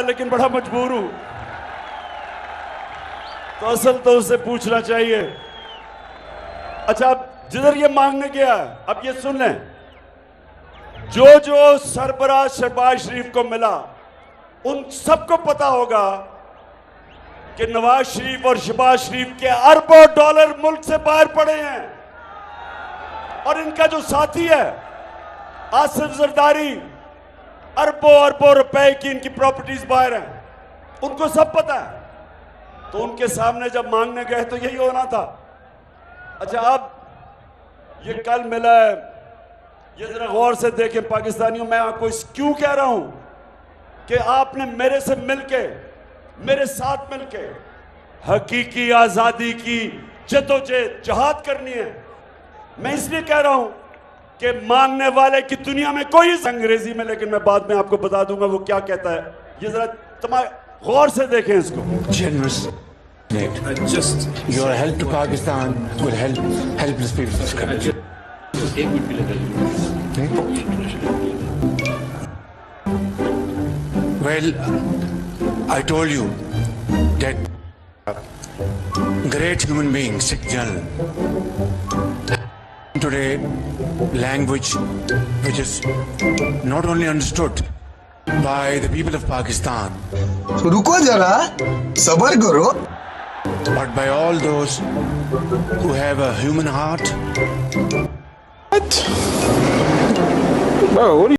लेकिन बड़ा मजबूर हूं, तो असल तो उससे पूछना चाहिए। अच्छा, अब जिधर ये मांगने गया, अब ये सुन लें, जो जो सरबराह शहबाज शरीफ को मिला उन सबको पता होगा कि नवाज शरीफ और शहबाज शरीफ के अरबों डॉलर मुल्क से बाहर पड़े हैं, और इनका जो साथी है आसिफ जरदारी, अरबों अरबों रुपए की इनकी प्रॉपर्टीज बाहर हैं, उनको सब पता है। तो उनके सामने जब मांगने गए तो यही होना था। अच्छा, अब ये कल मिला है, ये जरा गौर से देखें पाकिस्तानियों, मैं आपको क्यों कह रहा हूं कि आपने मेरे से मिलके, मेरे साथ मिलके हकीकी आजादी की जद्दोजहद जहाद करनी है। मैं इसलिए कह रहा हूं कि मांगने वाले की दुनिया में कोई, अंग्रेजी में, लेकिन मैं बाद में आपको बता दूंगा वो क्या कहता है। ये जरा गौर से देखें इसको। Generous. Just your help to Pakistan will help helpless people in this country. Well, I told you that great human being, Sikh General, today language which is not only understood by the people of Pakistan, रुको जरा, सबर करो, but by all those who have a human heart. What? Bro, what are you